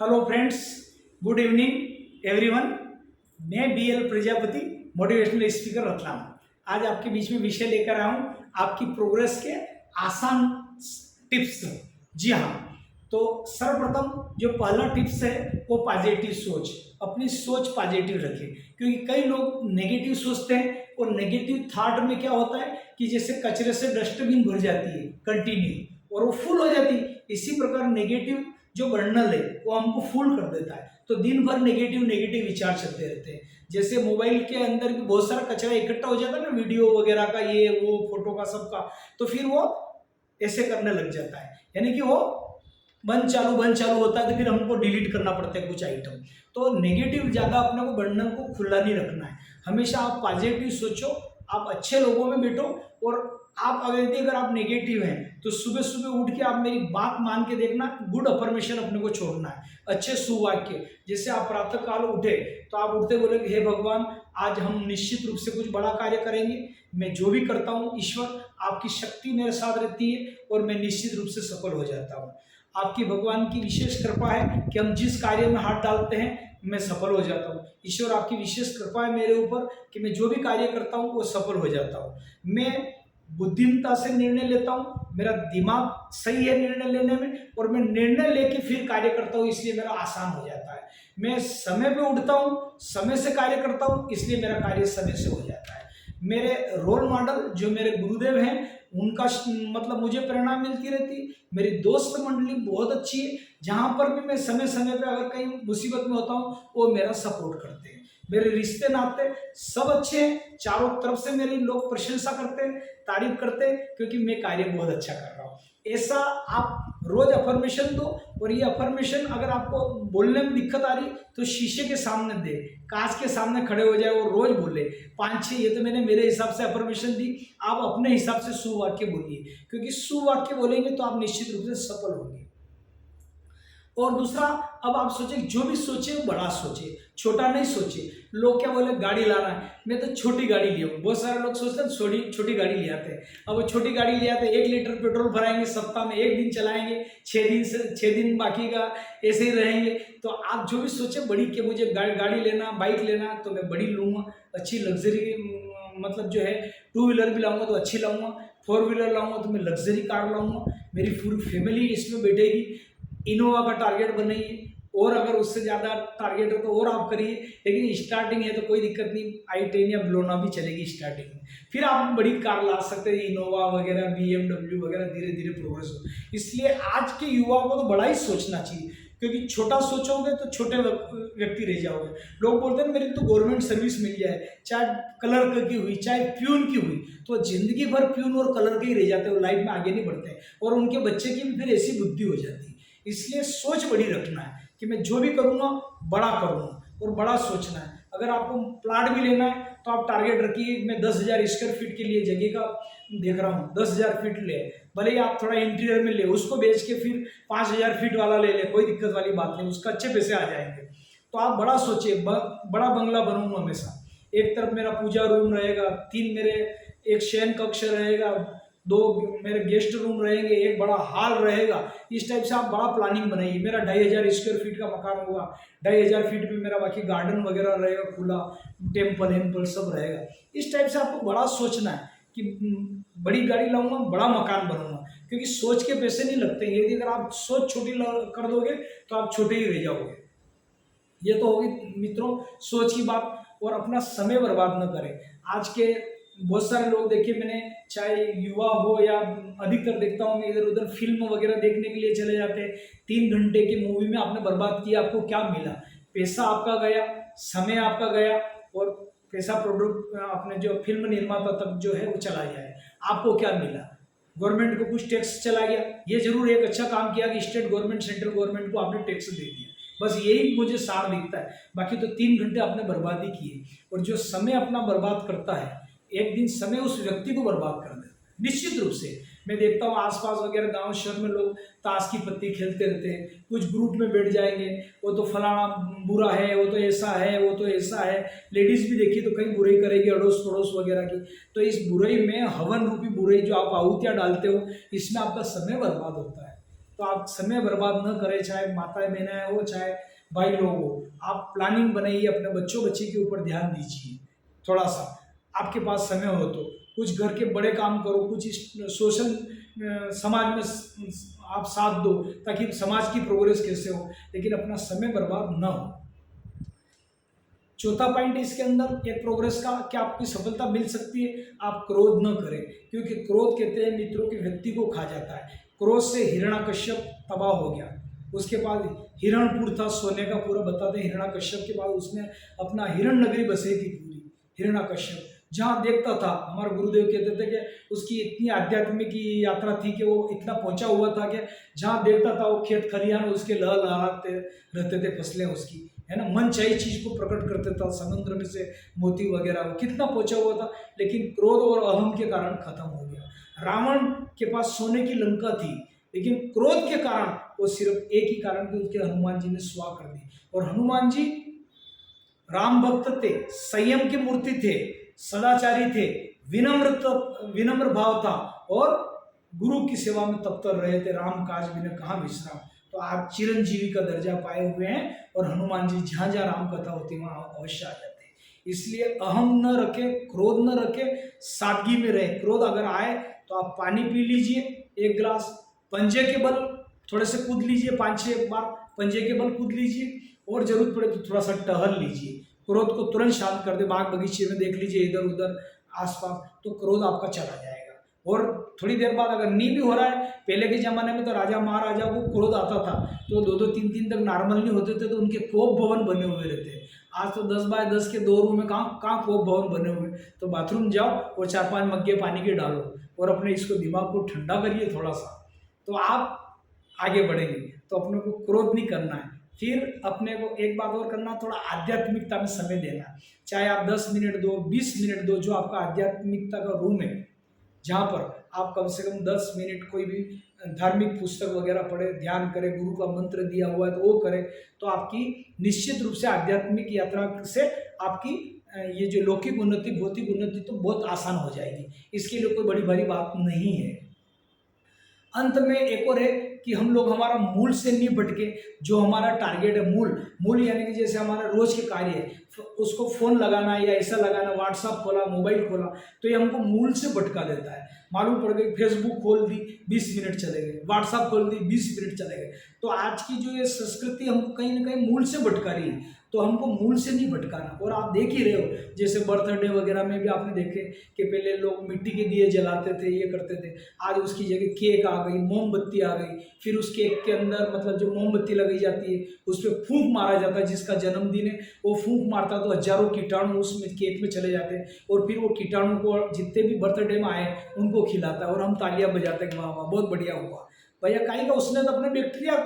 Hello friends, good evening everyone. मैं BL Prajapati, motivational speaker Ratlam. आज आपके बीच में विषय लेकर आया हूँ आपकी प्रोग्रेस के आसान टिप्स। जी हाँ, तो सर्वप्रथम जो पहला टिप्स है वो पॉजिटिव सोच। अपनी सोच पॉजिटिव रखें, क्योंकि कई लोग नेगेटिव सोचते हैं और नेगेटिव थॉट में क्या होता है कि जैसे कचरे से डस्टबिन भर जाती है कंटिन्यू और वो फुल हो जाती है। इसी प्रकार नेगेटिव जो बर्नल है वो हमको फुल कर देता है, तो दिन भर नेगेटिव नेगेटिव विचार चलते रहते हैं। जैसे मोबाइल के अंदर भी बहुत सारा कचरा इकट्ठा हो जाता है ना, वीडियो वगैरह का, ये वो फोटो का, सबका, तो फिर वो ऐसे करने लग जाता है, यानी कि वो बंद चालू होता है, तो फिर हमको डिलीट करना पड़ता है कुछ आइटम। तो नेगेटिव ज़्यादा अपने को बर्नल को खुला नहीं रखना है। हमेशा आप पॉजिटिव सोचो, आप अच्छे लोगों में बैठो। और आप अगर आप नेगेटिव हैं तो सुबह सुबह उठ के आप मेरी बात मान के देखना, गुड अफर्मेशन अपने को छोड़ना है, अच्छे सुवाक्य। जैसे आप प्रातः काल उठे तो आप उठते बोले हे भगवान, आज हम निश्चित रूप से कुछ बड़ा कार्य करेंगे। मैं जो भी करता हूँ ईश्वर आपकी शक्ति मेरे साथ रहती है और मैं निश्चित रूप से सफल हो जाता हूँ। आपकी भगवान की विशेष कृपा है कि हम जिस कार्य में हाथ डालते हैं मैं सफल हो जाता हूँ। ईश्वर आपकी विशेष कृपा है मेरे ऊपर कि मैं जो भी कार्य करता हूँ वो सफल हो जाता हूँ। मैं बुद्धिमत्ता से निर्णय लेता हूँ, मेरा दिमाग सही है निर्णय लेने में, और मैं निर्णय लेके फिर कार्य करता हूँ, इसलिए मेरा आसान हो जाता है। मैं समय पे उठता हूँ, समय से कार्य करता हूँ, इसलिए मेरा कार्य समय से हो जाता है। मेरे रोल मॉडल जो मेरे गुरुदेव हैं उनका मतलब मुझे प्रेरणा मिलती रहती है। मेरी दोस्त मंडली बहुत अच्छी है, जहाँ पर भी मैं समय समय पे अगर कहीं मुसीबत में होता हूँ वो मेरा सपोर्ट करते हैं। मेरे रिश्ते नाते सब अच्छे हैं, चारों तरफ से मेरी लोग प्रशंसा करते हैं, तारीफ करते हैं, क्योंकि मैं कार्य बहुत अच्छा कर रहा हूँ। ऐसा आप रोज अफर्मेशन दो। और ये अफर्मेशन अगर आपको बोलने में दिक्कत आ रही तो शीशे के सामने दे, कांच के सामने खड़े हो जाए और रोज बोले 5-6। ये तो मैंने मेरे हिसाब से अफर्मेशन दी, आप अपने हिसाब से सुवाक्य बोलिए, क्योंकि सुवाक्य बोलेंगे तो आप निश्चित रूप से सफल होंगे। और दूसरा, अब आप सोचे जो भी सोचे वो बड़ा सोचे, छोटा नहीं सोचे। लोग क्या बोले गाड़ी लाना है, मैं तो छोटी गाड़ी लिया हूँ। बहुत सारे लोग सोचते हैं छोटी गाड़ी ले आते हैं। अब वो छोटी गाड़ी ले आते हैं, 1 लीटर पेट्रोल भराएंगे, सप्ताह में 1 दिन चलाएंगे, 6 दिन बाकी का ऐसे ही रहेंगे। तो आप जो भी सोचे बड़ी कि मुझे गाड़ी लेना, बाइक लेना, तो मैं बड़ी लूँगा, अच्छी लग्जरी, मतलब जो है 2 व्हीलर भी लाऊंगा तो अच्छी लाऊंगा, 4 व्हीलर लाऊंगा तो मैं लग्जरी कार लाऊंगा, मेरी पूरी फैमिली इसमें बैठेगी। इनोवा का टारगेट बनाइए, और अगर उससे ज़्यादा टारगेट हो तो और आप करिए, लेकिन स्टार्टिंग है तो कोई दिक्कत नहीं, i10 या ब्लोना भी चलेगी स्टार्टिंग में। फिर आप बड़ी कार ला सकते हैं, इनोवा वगैरह, BMW वगैरह, धीरे धीरे प्रोग्रेस हो। इसलिए आज के युवाओं को तो बड़ा ही सोचना चाहिए, क्योंकि छोटा सोचोगे तो छोटे व्यक्ति रह जाओगे। लोग बोलते हैं मेरी तो गवर्नमेंट सर्विस मिल जाए, चाहे क्लर्क की हुई चाहे प्यून की हुई, तो जिंदगी भर प्यून और क्लर्क ही रह जाते हैं, लाइफ में आगे नहीं बढ़ते, और उनके बच्चे की भी फिर ऐसी बुद्धि हो जाती है। इसलिए सोच बड़ी रखना है कि मैं जो भी करूँगा बड़ा करूँगा, और बड़ा सोचना है। अगर आपको प्लाट भी लेना है तो आप टारगेट रखिए, मैं 10,000 स्क्वायर फीट के लिए जगह का देख रहा हूँ, 10,000 फीट ले, भले ही आप थोड़ा इंटीरियर में ले, उसको बेच के फिर 5,000 फीट वाला ले ले, कोई दिक्कत वाली बात नहीं, उसका अच्छे पैसे आ जाएंगे। तो आप बड़ा सोचिए, बड़ा बंगला बनूंगा हमेशा। एक तरफ मेरा पूजा रूम रहेगा, 3 मेरे एक शयन कक्ष रहेगा, 2 मेरे गेस्ट रूम रहेंगे, एक बड़ा हॉल रहेगा। इस टाइप से आप बड़ा प्लानिंग बनाइए। मेरा 2,500 स्क्वायर फीट का मकान होगा, 2,500 फीट पे मेरा बाकी गार्डन वगैरह रहेगा, खुला टेम्पल सब रहेगा। इस टाइप से आपको बड़ा सोचना है कि बड़ी गाड़ी लाऊंगा, बड़ा मकान बनूंगा, क्योंकि सोच के पैसे नहीं लगते। यदि अगर आप सोच छोटी कर दोगे तो आप छोटे ही रह जाओगे। ये तो होगी मित्रों सोच की बात। और अपना समय बर्बाद न करें। आज के बहुत सारे लोग देखिए, मैंने चाहे युवा हो या अधिकतर देखता हूँ मैं, इधर उधर फिल्म वगैरह देखने के लिए चले जाते हैं। 3 घंटे की मूवी में आपने बर्बाद किया, आपको क्या मिला? पैसा आपका गया, समय आपका गया, और पैसा प्रोडक्ट अपने जो फिल्म निर्माता तक जो है वो चला गया है। आपको क्या मिला? गवर्नमेंट को कुछ टैक्स चला गया। ये जरूर एक अच्छा काम किया कि स्टेट गवर्नमेंट सेंट्रल गवर्नमेंट को आपने टैक्स दे दिया, बस यही मुझे सार दिखता है। बाकी तो 3 घंटे आपने बर्बादी किए। और जो समय अपना बर्बाद करता है, एक दिन समय उस व्यक्ति को बर्बाद कर देता है निश्चित रूप से। मैं देखता हूँ आसपास वगैरह गांव शहर में लोग ताश की पत्ती खेलते रहते हैं, कुछ ग्रुप में बैठ जाएंगे, वो तो फलाना बुरा है, वो तो ऐसा है, वो तो ऐसा है। लेडीज भी देखिए तो कहीं बुराई करेगी अड़ोस पड़ोस वगैरह की। तो इस बुराई में, हवन रूपी बुराई जो आप आहुतियाँ डालते हो, इसमें आपका समय बर्बाद होता है। तो आप समय बर्बाद न करें, चाहे माताएं बहनें हो चाहे भाई लोग हो। आप प्लानिंग बनाइए, अपने बच्चों बच्ची के ऊपर ध्यान दीजिए। थोड़ा सा आपके पास समय हो तो कुछ घर के बड़े काम करो, कुछ सोशल समाज में आप साथ दो, ताकि समाज की प्रोग्रेस कैसे हो, लेकिन अपना समय बर्बाद न हो। चौथा पॉइंट इसके अंदर एक प्रोग्रेस का, कि आपकी सफलता मिल सकती है, आप क्रोध न करें, क्योंकि क्रोध कहते हैं मित्रों के व्यक्ति को खा जाता है। क्रोध से हिरण्यकश्यप तबाह हो गया, उसके बाद हिरणपुर था सोने का पूरा, बताते हैं हिरण्यकश्यप के बाद उसने अपना हिरण नगरी बसाई थी पूरी। हिरण्यकश्यप जहाँ देखता था, हमारे गुरुदेव कहते थे कि उसकी इतनी आध्यात्मिक यात्रा थी कि वो इतना पहुंचा हुआ था कि जहाँ देखता था वो खेत खलिहान उसके लहलहाते रहते थे, फसलें उसकी, है ना, मन चाहिए चीज को प्रकट करते था, समुद्र में से मोती वगैरह, वो कितना पहुंचा हुआ था, लेकिन क्रोध और अहम के कारण खत्म हो गया। रावण के पास सोने की लंका थी, लेकिन क्रोध के कारण वो सिर्फ एक ही कारण कि उसके हनुमान जी ने स्वाह कर दी। और हनुमान जी राम भक्त थे, संयम की मूर्ति थे, सदाचारी थे, विनम्र भाव था, और गुरु की सेवा में तत्पर रहे थे। राम काज बिना कहाँ विश्राम। तो आप चिरंजीवी का दर्जा पाए हुए हैं, और हनुमान जी जहाँ जहाँ राम कथा होती है वहाँ अवश्य आ जाते हैं। इसलिए अहम न रखे, क्रोध न रखे, सादगी में रहे। क्रोध अगर आए तो आप पानी पी लीजिए एक गिलास, पंजे के बल थोड़े से कूद लीजिए, 5-6 बार पंजे के बल कूद लीजिए, और जरूरत पड़े तो थोड़ा सा टहल लीजिए। क्रोध को तुरंत शांत कर दे, बाग बगीचे में देख लीजिए इधर उधर आसपास, तो क्रोध आपका चला जाएगा। और थोड़ी देर बाद अगर नी भी हो रहा है, पहले के जमाने में तो राजा महाराजा को क्रोध आता था तो 2-2-3-3 तक नॉर्मल नहीं होते थे, तो उनके कोप भवन बने हुए रहते। आज तो 10x10 के 2 रूम में कहाँ कहाँ कोप भवन बने हुए। तो बाथरूम जाओ और 4-5 मग्गे पानी के डालो, और अपने इसको दिमाग को ठंडा करिए थोड़ा सा, तो आप आगे बढ़ेंगे। तो अपने को क्रोध नहीं करना है। फिर अपने को एक बात और करना, थोड़ा आध्यात्मिकता में समय देना। चाहे आप 10 मिनट दो, 20 मिनट दो, जो आपका आध्यात्मिकता का रूम है, जहाँ पर आप कम से कम 10 मिनट कोई भी धार्मिक पुस्तक वगैरह पढ़े, ध्यान करें, गुरु का मंत्र दिया हुआ है तो वो करें, तो आपकी निश्चित रूप से आध्यात्मिक यात्रा से आपकी ये जो लौकिक उन्नति, भौतिक उन्नति तो बहुत आसान हो जाएगी। इसके लिए कोई बड़ी भारी बात नहीं है। अंत में एक और है कि हम लोग हमारा मूल से नहीं भटके। जो हमारा टारगेट है, मूल यानी कि जैसे हमारा रोज के कार्य है, उसको फोन लगाना या ऐसा लगाना, व्हाट्सअप खोला, मोबाइल खोला, तो ये हमको मूल से भटका देता है। मालूम पड़ गई, फेसबुक खोल दी 20 मिनट चले गए, व्हाट्सअप खोल दी 20 मिनट चले गए। तो आज की जो ये संस्कृति हमको कहीं ना कहीं मूल से भटका रही है, तो हमको मूल से नहीं भटकाना। और आप देख ही रहे हो, जैसे बर्थडे वगैरह में भी आपने देखे कि पहले लोग मिट्टी के दिए जलाते थे, ये करते थे, आज उसकी जगह केक आ गई, मोमबत्ती आ गई। फिर उस केक के अंदर मतलब जो मोमबत्ती लगाई जाती है उस पर फूंक मारा जाता है। जिसका जन्मदिन है वो फूंक मारता तो हजारों कीटाणु उसमें केक में चले जाते हैं, और फिर वो कीटाणु को जितने भी बर्थडे में आए उनको खिलाता है, और हम तालियां बजाते हैं, वाह वाह बहुत बढ़िया हुआ भैया। काहे का, उसने तो अपने बैक्टीरिया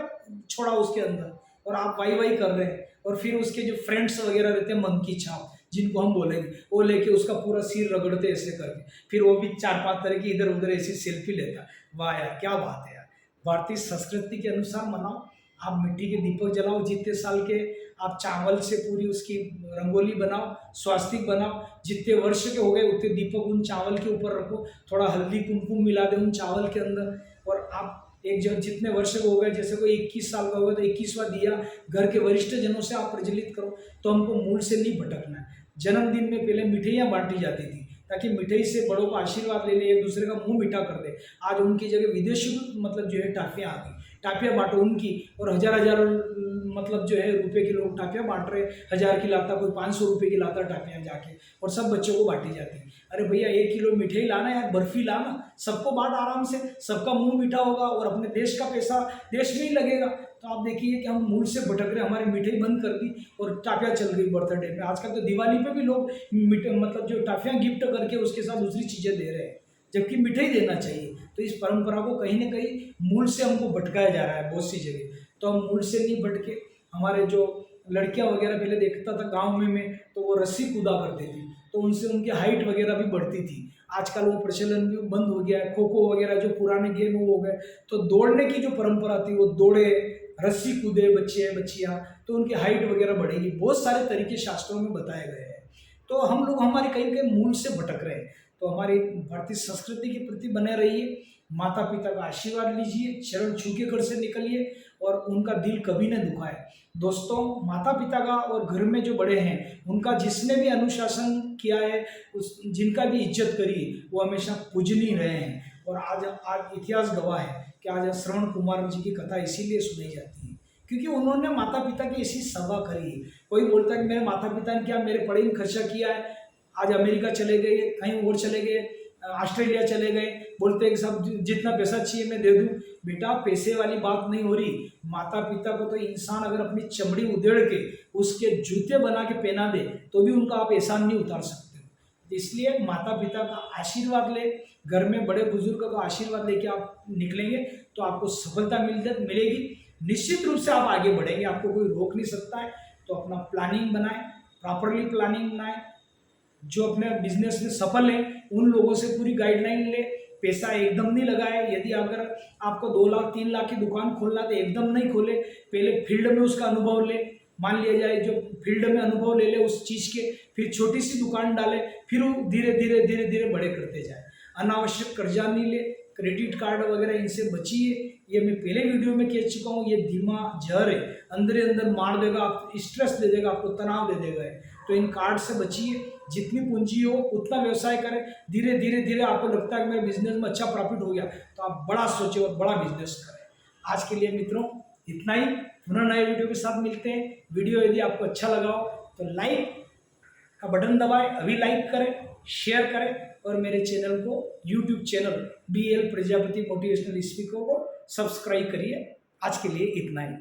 छोड़ा उसके अंदर, और आप वाई वाई कर रहे हैं। और फिर उसके जो फ्रेंड्स वगैरह रहते हैं, मंकी छाप जिनको हम बोलेंगे, वो लेके उसका पूरा सिर रगड़ते ऐसे करके, फिर वो भी 4-5 तरह की इधर उधर ऐसी सेल्फी लेता। वाह यार क्या बात है यार। भारतीय संस्कृति के अनुसार मनाओ, आप मिट्टी के दीपक जलाओ, जितने साल के आप चावल से पूरी उसकी रंगोली बनाओ, स्वास्तिक बनाओ, जितने वर्ष के हो गए उतने दीपक उन चावल के ऊपर रखो, थोड़ा हल्दी कुमकुम मिला दे उन चावल के अंदर, और आप एक जब जितने वर्ष के हो गए, जैसे कोई 21 साल का होगा तो 21वां दिया घर के वरिष्ठ जनों से आप प्रज्वलित करो। तो हमको मूल से नहीं भटकना है। जन्मदिन में पहले मिठाइयाँ बांटी जाती थी, ताकि मिठाई से बड़ों का आशीर्वाद ले ले, एक दूसरे का मुंह मीठा कर दे। आज उनकी जगह विदेशी मतलब जो है टाफियाँ आ गई, टाफियाँ बांटो उनकी, और हजार मतलब जो है रुपए की लोग टाफियाँ बांट रहे, 1000 की लाता, कोई 500 रुपये की लाता टाफियाँ जाके, और सब बच्चों को बांटी जाती है। अरे भैया 1 किलो मिठाई लाना यार, बर्फी लाना, सबको बांट आराम से, सबका मुंह मीठा होगा, और अपने देश का पैसा देश में ही लगेगा। तो आप देखिए कि हम मूल से भटक रहे, हमारी मिठाई बंद कर दी और टाफियाँ चल गई बर्थडे में। आजकल तो दिवाली पे भी लोग मतलब जो टाफियाँ गिफ्ट करके उसके साथ दूसरी चीज़ें दे रहे हैं, जबकि मिठाई देना चाहिए। तो इस परंपरा को कहीं ना कहीं मूल से हमको भटकाया जा रहा है बहुत सी जगह। तो हम मूल से नहीं भटके। हमारे जो लड़कियां वगैरह पहले देखता था गांव में मैं, तो वो रस्सी कूदा करती थी, तो उनसे उनकी हाइट वगैरह भी बढ़ती थी। आजकल वो प्रचलन भी बंद हो गया है। खो खो वगैरह जो पुराने गेम हो गए, तो दौड़ने की जो परंपरा थी, वो दौड़े, रस्सी कूदे बच्चे बच्चियाँ, तो उनकी हाइट वगैरह बढ़ेगी। बहुत सारे तरीके शास्त्रों में बताए गए हैं। तो हम लोग हमारे कहीं कहीं मूल से भटक रहे हैं। तो हमारी भारतीय संस्कृति के प्रति बने रहिए, माता पिता का आशीर्वाद लीजिए, चरण छू के घर से निकलिए और उनका दिल कभी न दुखाए। दोस्तों, माता पिता का और घर में जो बड़े हैं उनका जिसने भी अनुशासन किया है, उस जिनका भी इज्जत करी, वो हमेशा पूजनीय रहे हैं। और आज इतिहास गवाह है कि आज श्रवण कुमार जी की कथा इसीलिए सुनी जाती है क्योंकि उन्होंने माता पिता की ऐसी सेवा करी है। कोई बोलता है कि मेरे माता पिता ने क्या मेरे पढ़ाई में खर्चा किया है, आज अमेरिका चले गए, कहीं और चले गए, ऑस्ट्रेलिया चले गए, बोलते हैं कि सब जितना पैसा चाहिए मैं दे दूं। बेटा, पैसे वाली बात नहीं हो रही। माता पिता को तो इंसान अगर अपनी चमड़ी उधेड़ के उसके जूते बना के पहना दे तो भी उनका आप एहसान नहीं उतार सकते। इसलिए माता पिता का आशीर्वाद ले, घर में बड़े बुजुर्ग का आशीर्वाद लेके आप निकलेंगे तो आपको सफलता मिलेगी। निश्चित रूप से आप आगे बढ़ेंगे, आपको कोई रोक नहीं सकता है। तो अपना प्लानिंग बनाएं, प्रॉपरली प्लानिंग बनाएं। जो अपने बिजनेस में सफल हैं उन लोगों से पूरी गाइडलाइन ले, पैसा एकदम नहीं लगाए। यदि अगर आपको 2 लाख 3 लाख की दुकान खोलना तो एकदम नहीं खोले, पहले फील्ड में उसका अनुभव ले। मान लिया जाए जो फील्ड में अनुभव ले ले उस चीज़ के, फिर छोटी सी दुकान डाले, फिर वो धीरे धीरे धीरे धीरे बड़े करते जाए। अनावश्यक कर्जा नहीं ले, क्रेडिट कार्ड वगैरह इनसे बचिए। ये मैं पहले वीडियो में कह चुका हूँ, ये दिमाग जहर है, अंदर अंदर मार देगा, आप स्ट्रेस दे देगा, आपको तनाव दे देगा। तो इन कार्ड से बचिए। जितनी पूंजी हो उतना व्यवसाय करें। धीरे धीरे धीरे आपको लगता है कि मेरे बिजनेस में अच्छा प्रॉफिट हो गया तो आप बड़ा सोचें और बड़ा बिजनेस करें। आज के लिए मित्रों इतना ही। पुनः नए वीडियो के साथ मिलते हैं। वीडियो यदि आपको अच्छा लगा हो तो लाइक का बटन दबाएं, अभी लाइक करें, शेयर करें और मेरे चैनल को, YouTube channel BL Prajapati motivational speaker को सब्सक्राइब करिए। आज के लिए इतना ही।